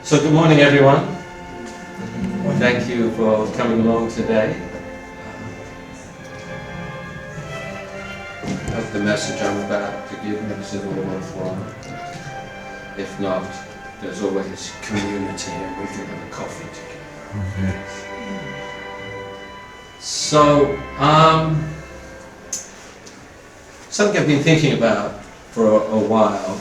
So good morning, everyone. Thank you for coming along today. I hope the message I'm about to give makes it all worthwhile. If not, there's always community and we can have a coffee together. So, something I've been thinking about for a while,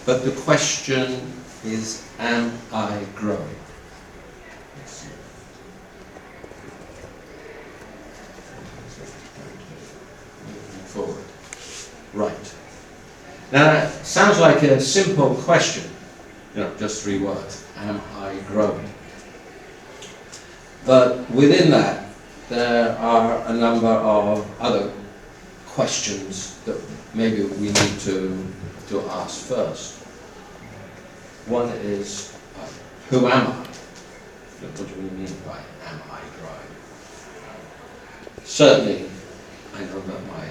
but the question is, am I growing? Moving forward. Right. Now, that sounds like a simple question, just 3 words. Am I growing? But within that, there are a number of other questions that maybe we need to ask first. One is, who am I? What do we mean by am I growing? Certainly, I know that my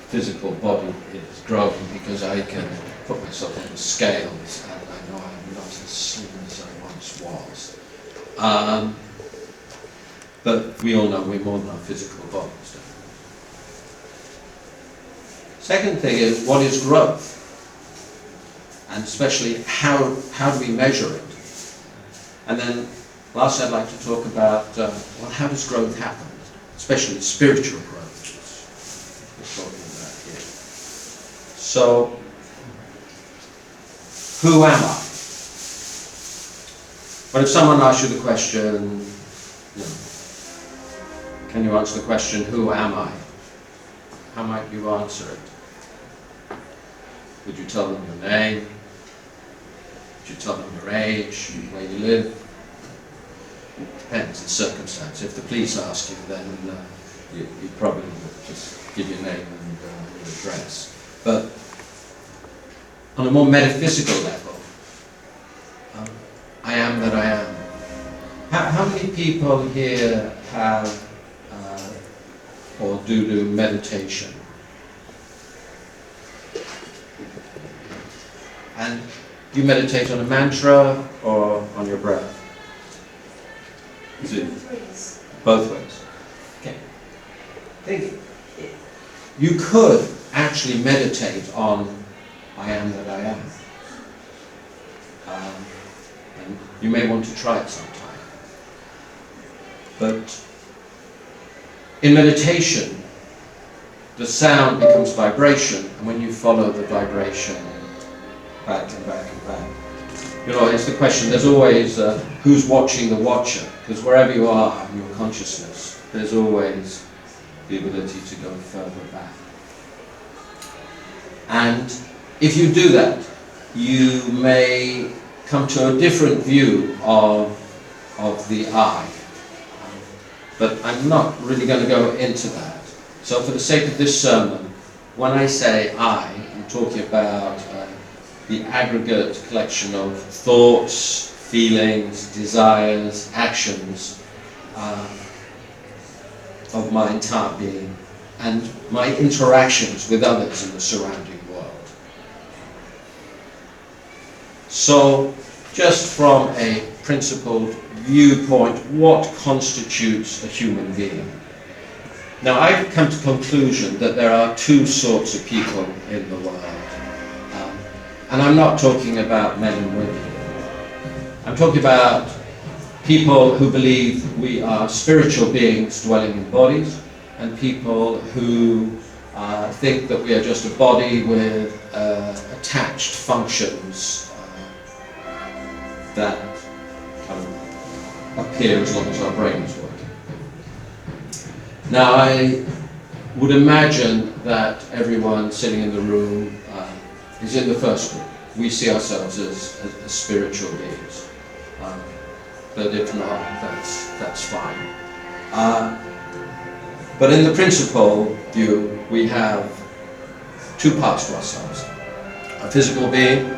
physical body is growing because I can put myself on the scales and I know I'm not as slim as I once was. But we all know we're more than our physical bodies, don't we? Second thing is, what is growth? And especially, how do we measure it? And then, last I'd like to talk about, how does growth happen? Especially spiritual growth, we're talking about here. So, who am I? But if someone asks you the question, can you answer the question, who am I? How might you answer it? Would you tell them your name? Would you tell them your age, where you live? Depends on circumstance. If the police ask you, then you probably would just give your name and your address. But on a more metaphysical level, I am that I am. How many people here have or do meditation? And you meditate on a mantra or on your breath? Is it both ways? Okay. Think you could actually meditate on I am that I am. And you may want to try it sometime. But in meditation, the sound becomes vibration, and when you follow the vibration back and back and back, it's the question, there's always who's watching the watcher, because wherever you are in your consciousness, there's always the ability to go further back. And if you do that, you may come to a different view of the I. But I'm not really going to go into that. So for the sake of this sermon, when I say I, I'm talking about the aggregate collection of thoughts, feelings, desires, actions of my entire being and my interactions with others in the surrounding world. So, just from a principled viewpoint, what constitutes a human being? Now, I've come to the conclusion that there are 2 sorts of people in the world. And I'm not talking about men and women. I'm talking about people who believe we are spiritual beings dwelling in bodies, and people who think that we are just a body with attached functions that kind of appear as long as our brain is working. Now, I would imagine that everyone sitting in the room is in the first group. We see ourselves as spiritual beings. But if not, that's fine. But in the principle view, we have 2 parts to ourselves. A physical being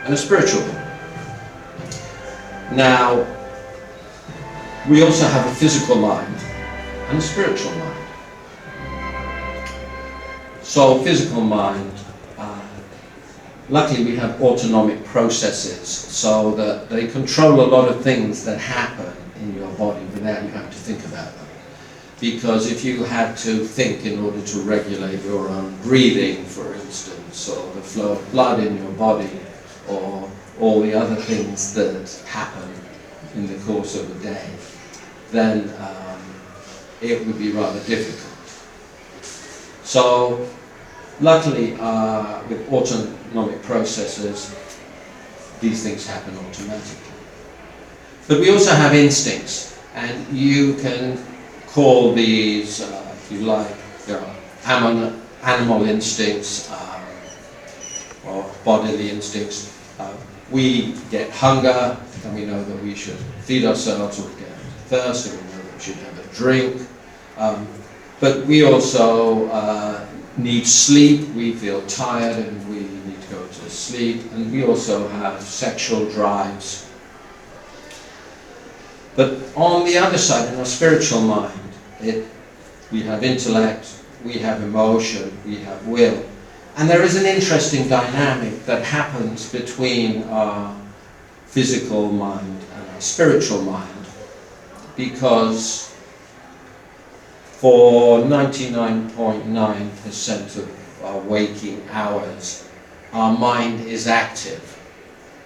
and a spiritual being. Now, we also have a physical mind and a spiritual mind. So, physical mind luckily we have autonomic processes so that they control a lot of things that happen in your body without you having to think about them. Because if you had to think in order to regulate your own breathing, for instance, or the flow of blood in your body, or all the other things that happen in the course of a day, then it would be rather difficult. So, luckily, with autonomic processes, these things happen automatically. But we also have instincts, and you can call these, if you like, animal instincts or bodily instincts. We get hunger, and we know that we should feed ourselves, or we get thirst, and we know that we should have a drink. But we also need sleep. We feel tired and we need to go to sleep. And we also have sexual drives. But on the other side, in our spiritual mind, we have intellect, we have emotion, we have will. And there is an interesting dynamic that happens between our physical mind and our spiritual mind, because for 99.9% of our waking hours, our mind is active.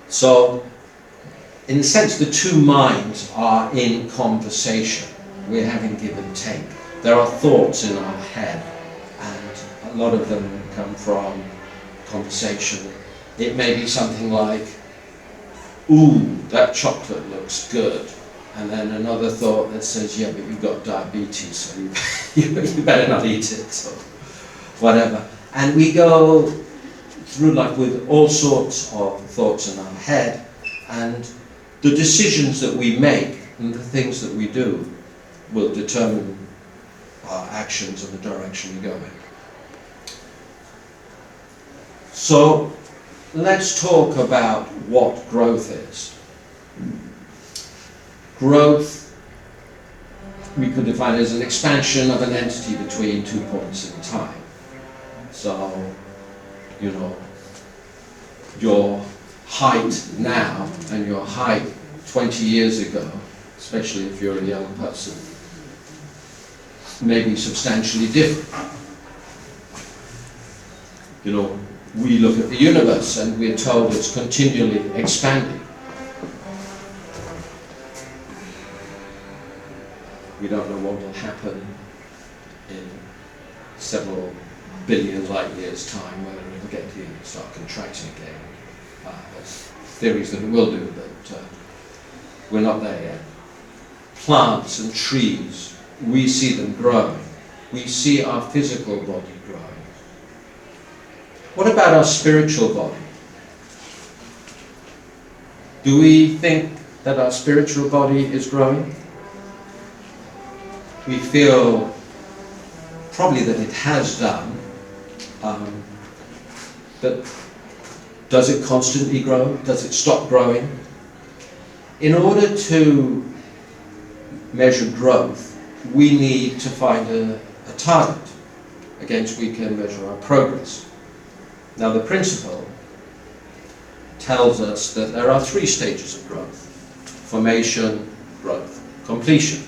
So, in a sense, the two minds are in conversation. We're having give and take. There are thoughts in our head, and a lot of them come from conversation. It may be something like, ooh, that chocolate looks good. And then another thought that says, yeah, but you've got diabetes, so you better not eat it, or whatever. And we go through life with all sorts of thoughts in our head, and the decisions that we make and the things that we do will determine our actions and the direction we go in. So let's talk about what growth is. Growth, we could define as an expansion of an entity between 2 points in time. So, you know, your height now and your height 20 years ago, especially if you're a young person, may be substantially different. You know, we look at the universe and we're told it's continually expanding. We don't know what will happen in several billion light years' time, whether it'll get to start contracting again. There's theories that it will do, but we're not there yet. Plants and trees, we see them growing. We see our physical body growing. What about our spiritual body? Do we think that our spiritual body is growing? We feel probably that it has done, but does it constantly grow? Does it stop growing? In order to measure growth, we need to find a target against which we can measure our progress. Now, the principle tells us that there are 3 stages of growth: formation, growth, completion.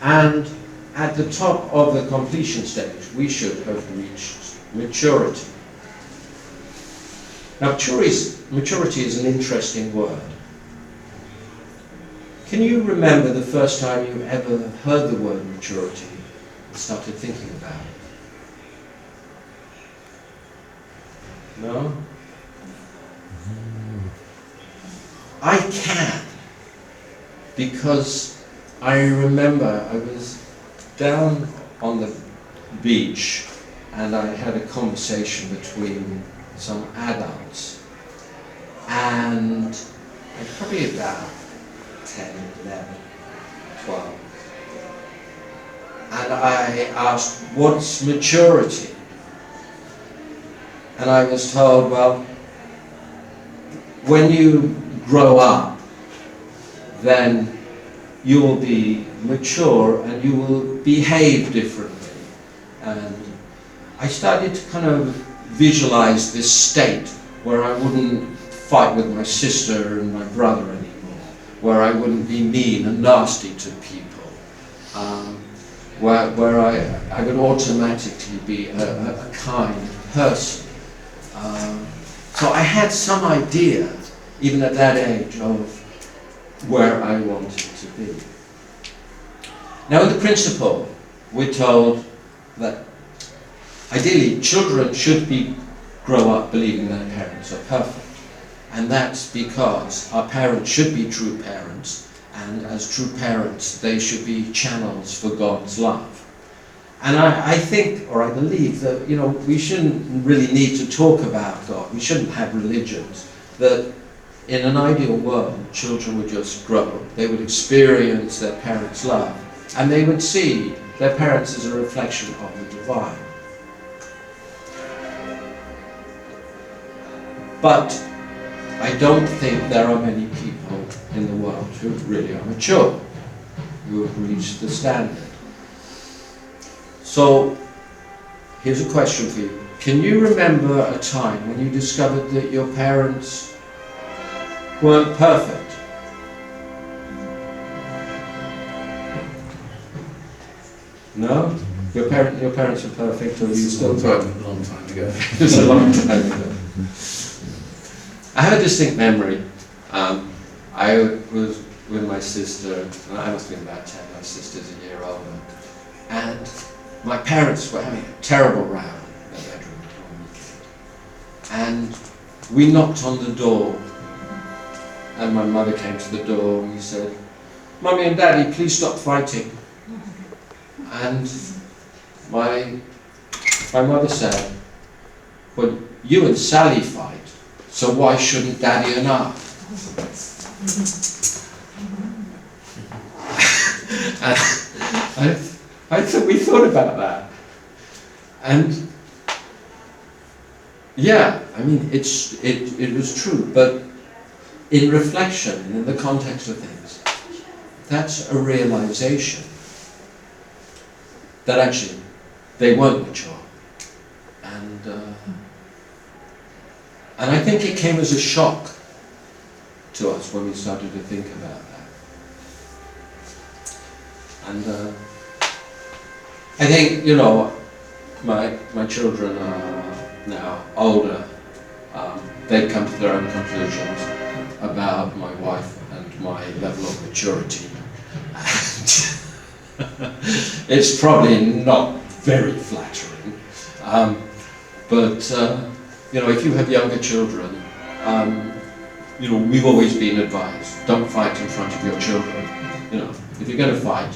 And at the top of the completion stage, we should have reached maturity. Now, maturity is an interesting word. Can you remember the first time you ever heard the word maturity and started thinking about it? No? I can, because I remember I was down on the beach and I had a conversation between some adults, and I'm probably about 10, 11, 12, and I asked, what's maturity? And I was told, well, when you grow up, then you will be mature and you will behave differently. And I started to kind of visualize this state where I wouldn't fight with my sister and my brother anymore, where I wouldn't be mean and nasty to people, where I would automatically be a kind person. So I had some idea, even at that age, of where I wanted to be. Now in the principle, we're told that ideally children should grow up believing their parents are perfect. And that's because our parents should be true parents, and as true parents they should be channels for God's love. And I think, or I believe, that we shouldn't really need to talk about God. We shouldn't have religions. That in an ideal world, children would just grow. They would experience their parents' love, and they would see their parents as a reflection of the divine. But I don't think there are many people in the world who really are mature, who have reached the standard. So, here's a question for you. Can you remember a time when you discovered that your parents weren't perfect? No? Your parents are perfect, or you still perfect? A long time ago. It was a long time ago. I have a distinct memory. I was with my sister, and I must have been about 10, my sister's a year older, and my parents were having a terrible row in their bedroom one weekend. And we knocked on the door, and my mother came to the door and we said, "Mummy and Daddy, please stop fighting." And my mother said, "Well, you and Sally fight, so why shouldn't Daddy and I?" And we thought about that. And yeah, I mean, it was true, but in reflection, in the context of things, that's a realization that actually they weren't mature. And I think it came as a shock to us when we started to think about that. And I think, my children are now older. They've come to their own conclusions about my wife and my level of maturity. And it's probably not very flattering. But if you have younger children, we've always been advised, don't fight in front of your children. If you're going to fight,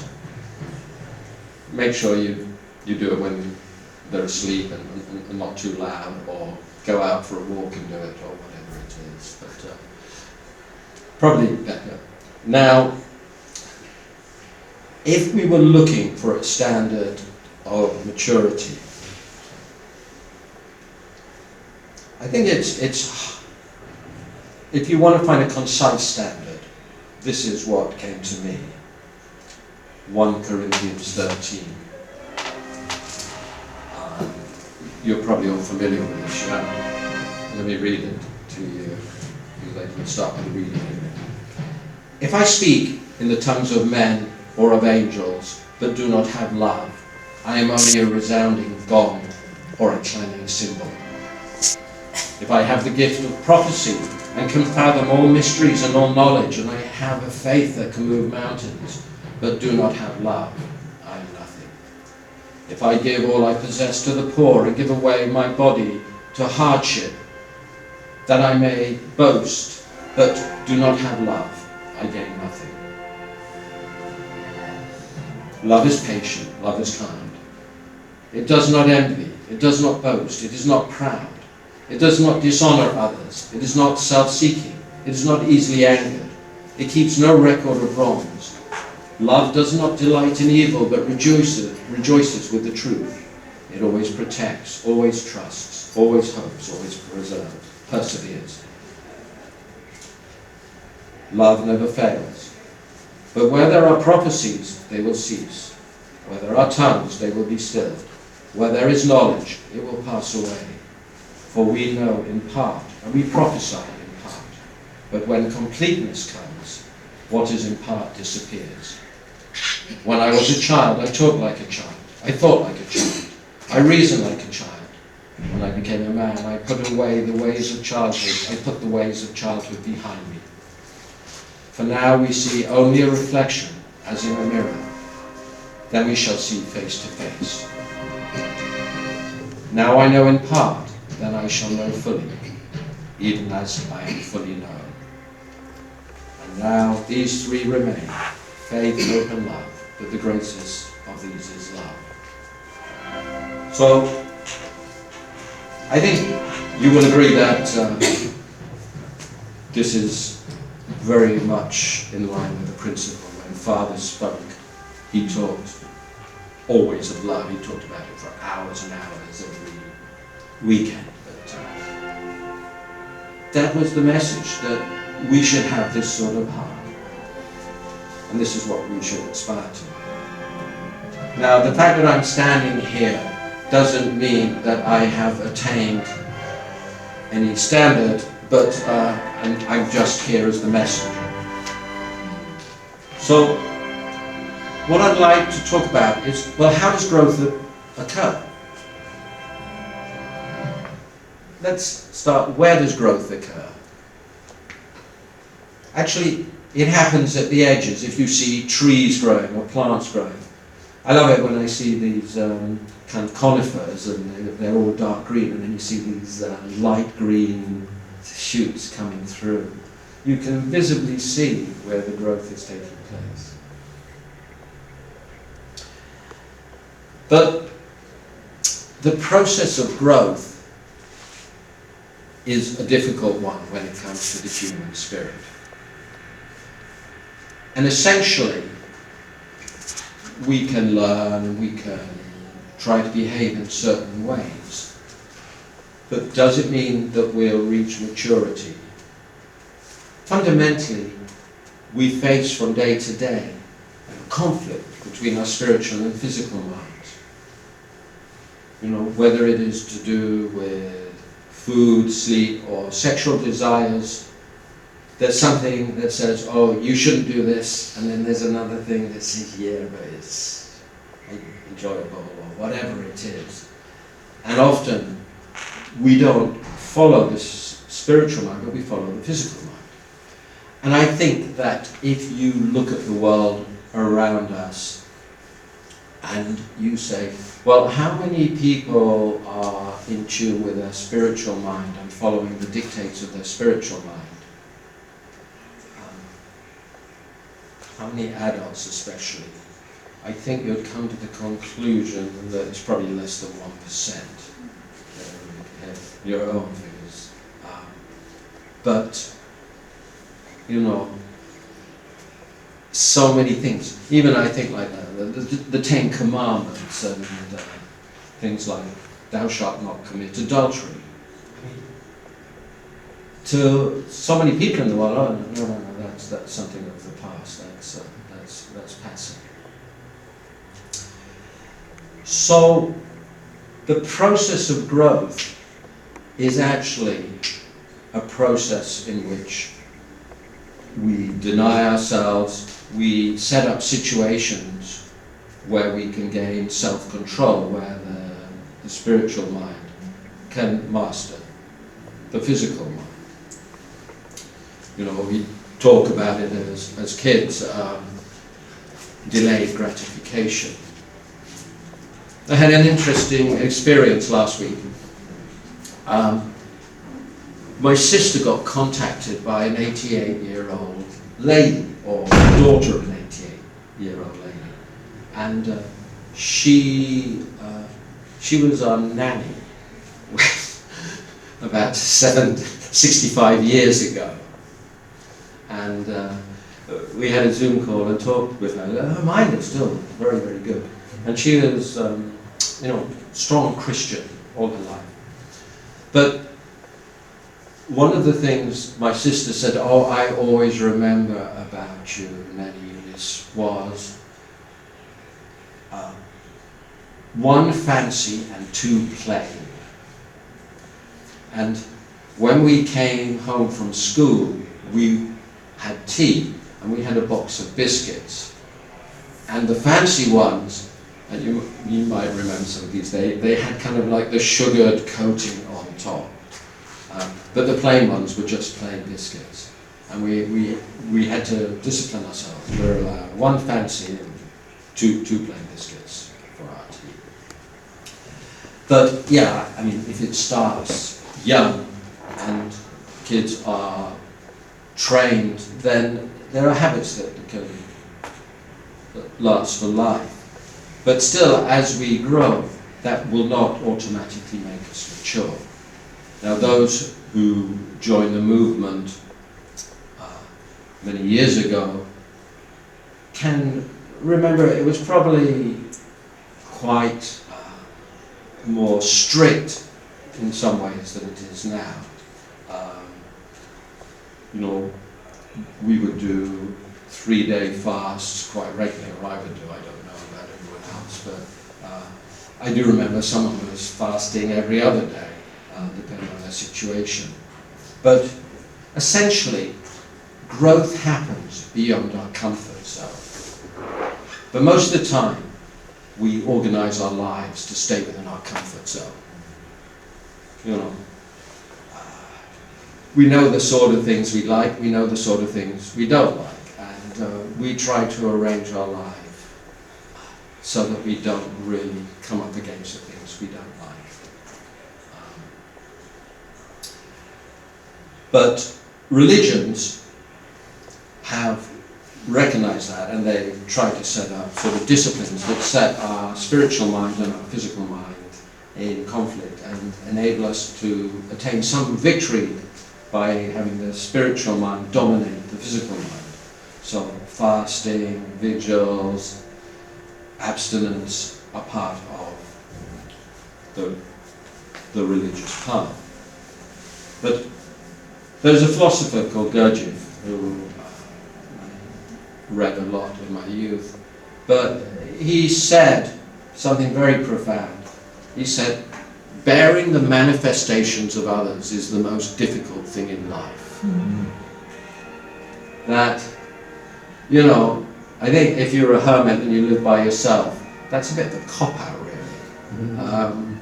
make sure you do it when they're asleep and not too loud, or go out for a walk and do it, or whatever it is. But probably better. Now, if we were looking for a standard of maturity, I think it's if you want to find a concise standard, this is what came to me. 1 Corinthians 13. You're probably all familiar with this, yeah? Let me read it to you. I can start with reading it. "If I speak in the tongues of men or of angels, but do not have love, I am only a resounding gong or a clanging cymbal. If I have the gift of prophecy and can fathom all mysteries and all knowledge, and I have a faith that can move mountains, but do not have love, I am nothing. If I give all I possess to the poor and give away my body to hardship, that I may boast, but do not have love, I gain nothing. Love is patient, love is kind. It does not envy, it does not boast, it is not proud. It does not dishonor others. It is not self-seeking. It is not easily angered. It keeps no record of wrongs. Love does not delight in evil, but rejoices with the truth. It always protects, always trusts, always hopes, always perseveres. Love never fails. But where there are prophecies, they will cease. Where there are tongues, they will be stilled. Where there is knowledge, it will pass away. For we know in part, and we prophesy in part. But when completeness comes, what is in part disappears. When I was a child, I talked like a child. I thought like a child. I reasoned like a child. When I became a man, I put away the ways of childhood. I put the ways of childhood behind me. For now we see only a reflection, as in a mirror. Then we shall see face to face. Now I know in part, then I shall know fully, even as I am fully known. And now these three remain, faith, hope, and love, but the greatest of these is love. So, I think you will agree that this is very much in line with the principle. When Father spoke, he talked always of love. He talked about it for hours and hours every weekend. But that was the message, that we should have this sort of heart. And this is what we should aspire to. Now, the fact that I'm standing here doesn't mean that I have attained any standard, but and I'm just here as the messenger. So, what I'd like to talk about is, well, how does growth occur? Let's start, where does growth occur? Actually, it happens at the edges. If you see trees growing or plants growing. I love it when I see these kind of conifers, and they're all dark green, and then you see these light green shoots coming through. You can visibly see where the growth is taking place. But the process of growth is a difficult one when it comes to the human spirit. And essentially, we can learn and we can try to behave in certain ways. But does it mean that we'll reach maturity? Fundamentally, we face from day to day a conflict between our spiritual and physical minds. You know, whether it is to do with food, sleep, or sexual desires, there's something that says, oh, you shouldn't do this, and then there's another thing that says, yeah, but it's enjoyable, or whatever it is. And often, we don't follow this spiritual mind, but we follow the physical mind. And I think that if you look at the world around us, and you say, well, how many people are in tune with their spiritual mind and following the dictates of their spiritual mind? How many adults especially? I think you'd come to the conclusion that it's probably less than 1%. Your own figures. But, you know, so many things. Even I think like the Ten Commandments and things like thou shalt not commit adultery. To so many people in the world, oh no, that's something of the past. That's passing. So the process of growth is actually a process in which we deny ourselves, we set up situations where we can gain self-control, where the spiritual mind can master the physical mind. You know, we talk about it as kids, delayed gratification. I had an interesting experience last week. My sister got contacted by an 88-year-old lady, or daughter of an 88-year-old lady, and she was our nanny about 65 years ago, and we had a Zoom call and talked with her. Her mind is still very, very good, and she was, you know, strong Christian all her life. But one of the things my sister said, oh, I always remember about you, Nanny Eunice, was one fancy and two plain. And when we came home from school, we had tea and we had a box of biscuits. And the fancy ones, and you might remember some of these, they had kind of like the sugared coating on top. But the plain ones were just plain biscuits. And we had to discipline ourselves. We were allowed one fancy and two plain biscuits for our tea. But yeah, I mean, if it starts young and kids are trained, then there are habits that can last for life. But still, as we grow, that will not automatically make us mature. Now, those who joined the movement many years ago can remember it was probably quite more strict in some ways than it is now. We would do 3-day fasts quite regularly, or I would do, I don't know about everyone else, but I do remember someone was fasting every other day, depending on their situation. But essentially, growth happens beyond our comfort zone. But most of the time, we organize our lives to stay within our comfort zone. We know the sort of things we like, we know the sort of things we don't like, and we try to arrange our life so that we don't really come up against the things we don't like. But religions have recognized that, and they try to set up sort of disciplines that set our spiritual mind and our physical mind in conflict and enable us to attain some victory by having the spiritual mind dominate the physical mind. So fasting, vigils, abstinence are part of the religious path. But there's a philosopher called Gurdjieff who I read a lot in my youth, but he said something very profound. He said, bearing the manifestations of others is the most difficult thing in life. Mm-hmm. That, I think if you're a hermit and you live by yourself, that's a bit of a cop-out, really. Mm-hmm.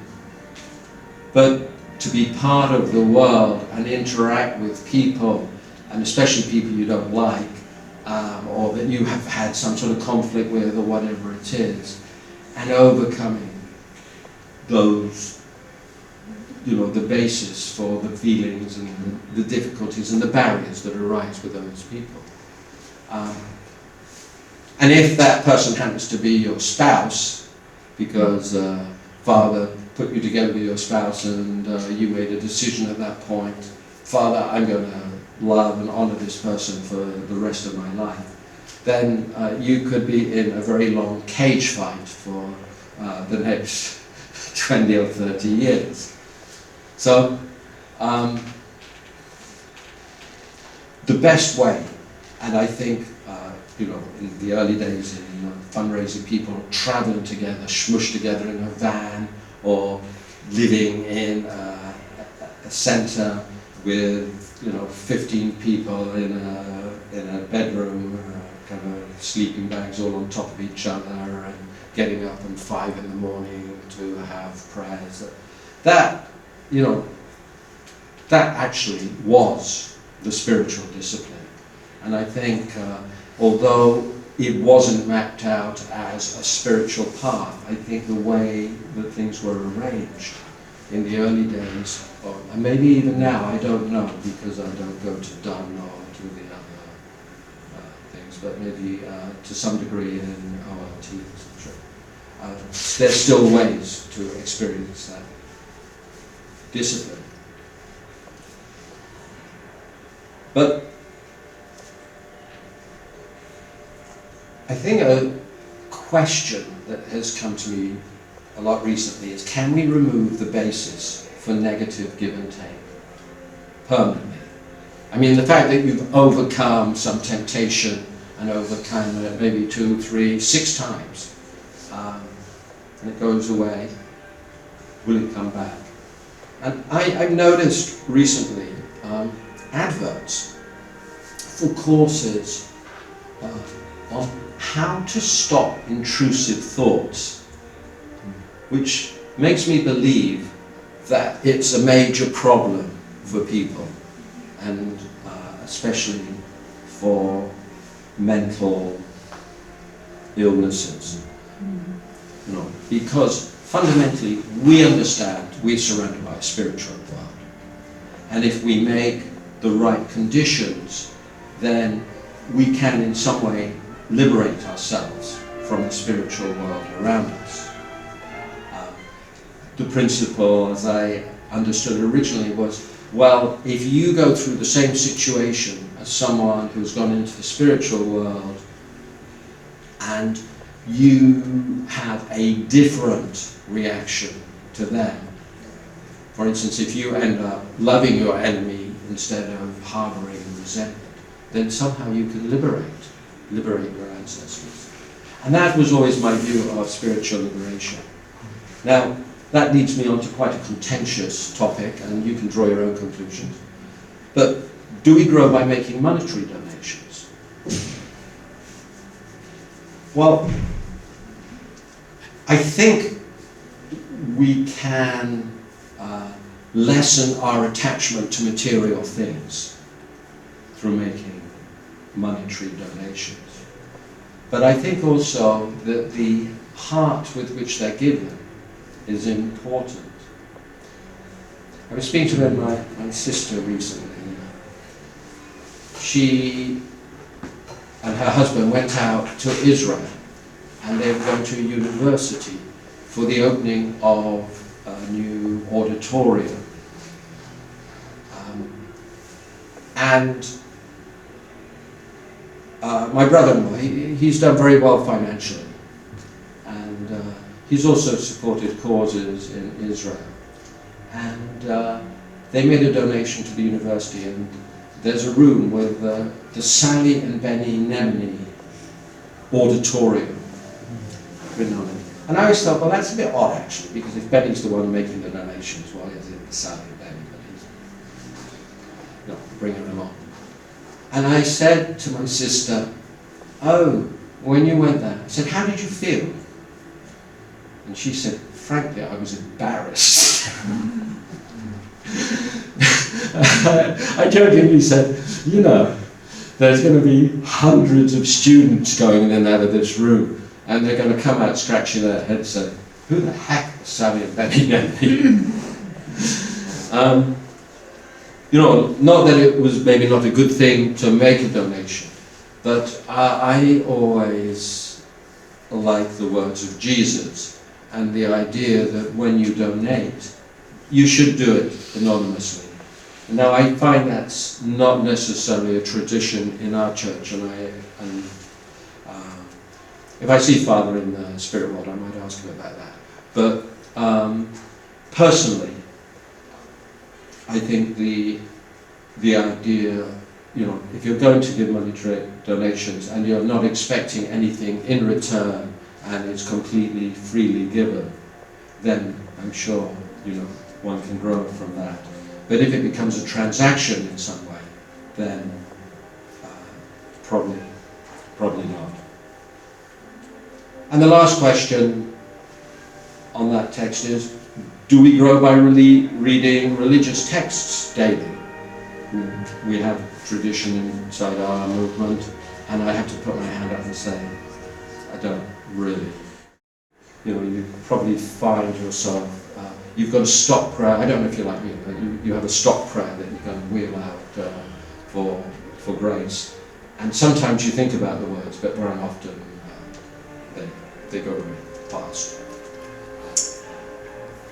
But to be part of the world and interact with people, and especially people you don't like, or that you have had some sort of conflict with, or whatever it is, and overcoming those, the basis for the feelings and the difficulties and the barriers that arise with those people. And if that person happens to be your spouse, because Father put you together with your spouse and you made a decision at that point, Father, I'm going to love and honor this person for the rest of my life, then you could be in a very long cage fight for the next 20 or 30 years. So, the best way, and I think, in the early days in fundraising, people traveling together, smushed together in a van, or living in a centre with, 15 people in a bedroom, kind of sleeping bags all on top of each other, and getting up at 5 in the morning to have prayers. That actually was the spiritual discipline. And I think, although it wasn't mapped out as a spiritual path, I think the way that things were arranged in the early days, and maybe even now, I don't know, because I don't go to Dunn or to the other things, but maybe to some degree in OLT, there's still ways to experience that discipline. But I think a question that has come to me a lot recently is, can we remove the basis for negative give and take permanently? I mean, the fact that you've overcome some temptation and overcome it maybe 2, 3, 6 times, and it goes away, will it come back? And I've noticed recently adverts for courses on how to stop intrusive thoughts, which makes me believe that it's a major problem for people, and especially for mental illnesses. You know, because fundamentally we understand we're surrounded by a spiritual world, and if we make the right conditions, then we can in some way liberate ourselves from the spiritual world around us. The principle, as I understood it originally, was, well, if you go through the same situation as someone who's gone into the spiritual world and you have a different reaction to them, for instance, if you end up loving your enemy instead of harboring resentment, then somehow you can liberate your ancestors. And that was always my view of spiritual liberation. Now, that leads me on to quite a contentious topic, and you can draw your own conclusions. But do we grow by making monetary donations? Well, I think we can lessen our attachment to material things through making monetary donations. But I think also that the heart with which they're given is important. I was speaking to my sister recently. She and her husband went out to Israel, and they were going to a university for the opening of a new auditorium. My brother-in-law, he's done very well financially, and he's also supported causes in Israel. And they made a donation to the university, and there's a room with the Sally and Benny Nemini auditorium written on it. And I always thought, well, that's a bit odd actually, because if Benny's the one making the donations, well, is it the Sally and Benny? But he's not bringing them on. And I said to my sister, oh, when you went there, I said, how did you feel? And she said, frankly, I was embarrassed. I jokingly said, you know, there's going to be hundreds of students going in and out of this room, and they're going to come out scratching their heads saying, who the heck is Sally and Benny Nemini? You know, not that it was maybe not a good thing to make a donation, but I always like the words of Jesus and the idea that when you donate, you should do it anonymously. Now, I find that's not necessarily a tradition in our church, and if I see Father in the spirit world, I might ask him about that. But personally, I think the idea, you know, if you're going to give monetary donations and you're not expecting anything in return and it's completely freely given, then I'm sure, you know, one can grow from that. But if it becomes a transaction in some way, then probably not. And the last question on that text is, do we grow by reading religious texts daily? We have tradition inside our movement, and I have to put my hand up and say, I don't really. You know, you probably find yourself, you've got a stock prayer. I don't know if you're like me, but you have a stock prayer that you can wheel out for grace. And sometimes you think about the words, but very often they go very fast.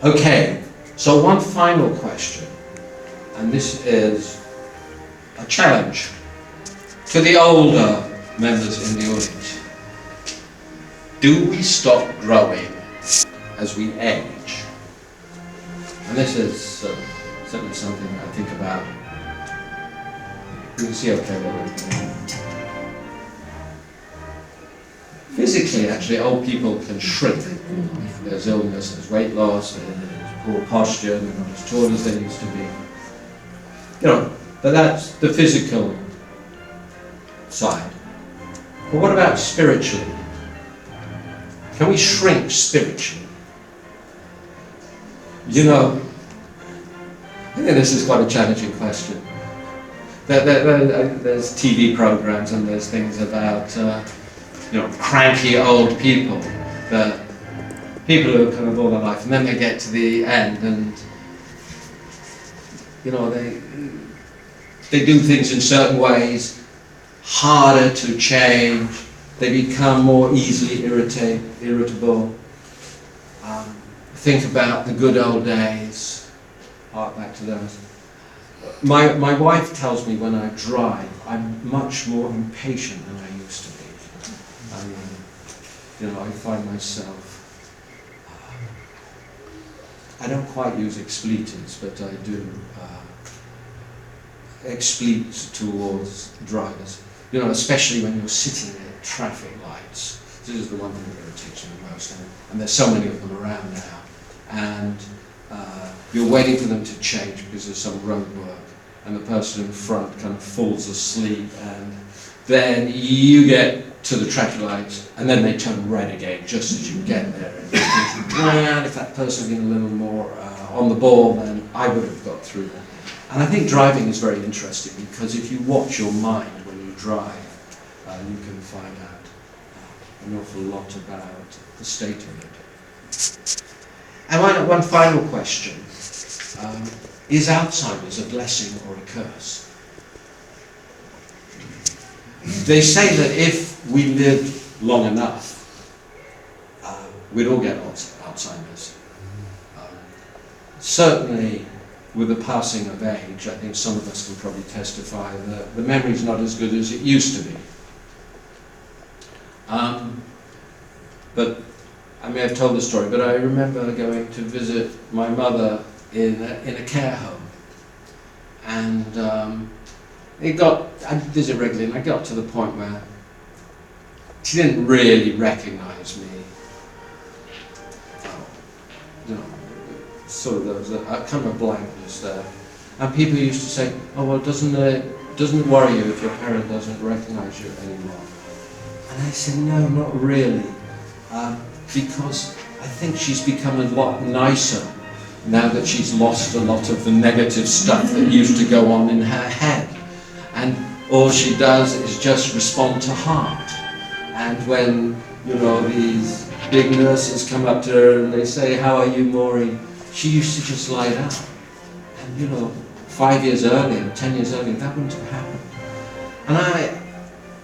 Okay, so one final question, and this is a challenge to the older members in the audience. Do we stop growing as we age? And this is certainly something I think about. You can see okay what physically, actually, old people can shrink. There's illness, there's weight loss, there's poor posture, they're not as tall as they used to be. You know, but that's the physical side. But what about spiritually? Can we shrink spiritually? You know, I think this is quite a challenging question. There's TV programs and there's things about, you know, cranky old people, the people who have kind of all their life, and then they get to the end and, you know, they do things in certain ways, harder to change, they become more easily irritable. Think about the good old days, hark back to those. My wife tells me when I drive, I'm much more impatient than I used to be. You know, I find myself, I don't quite use expletives, but I do expleet towards drivers. You know, especially when you're sitting at traffic lights. This is the one thing that irritates me the most, and there's so many of them around now. And you're waiting for them to change because there's some road work, and the person in front kind of falls asleep, and then you get to the traffic lights, and then they turn red again just as you get there. And you're thinking, well, if that person had been a little more on the ball, then I would have got through that. And I think driving is very interesting because if you watch your mind when you drive, you can find out an awful lot about the state of it. And one final question. Is Alzheimer's a blessing or a curse? They say that if we lived long enough, we'd all get Alzheimer's. Certainly, with the passing of age, I think some of us can probably testify that the memory's not as good as it used to be. But I may have told the story, but I remember going to visit my mother in a care home, and I'd visit regularly, and I got to the point where she didn't really recognise me. You know, sort of there was a kind of a blankness there, and people used to say, "Oh well, doesn't it worry you if your parent doesn't recognise you anymore?" And I said, "No, not really, because I think she's become a lot nicer now that she's lost a lot of the negative stuff that used to go on in her head. And all she does is just respond to heart. And when, you know, these big nurses come up to her and they say, 'How are you, Maureen?' she used to just lie down. And, you know, 5 years earlier, 10 years earlier, that wouldn't have happened." And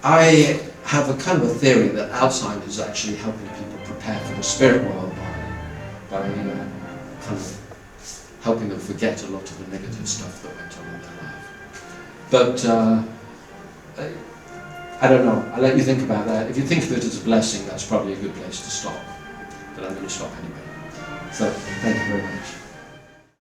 I have a kind of a theory that Alzheimer's is actually helping people prepare for the spirit world by kind of helping them forget a lot of the negative stuff that went on in their life. But I don't know, I'll let you think about that. If you think of it as a blessing, that's probably a good place to stop. But I'm going to stop anyway. So, thank you very much.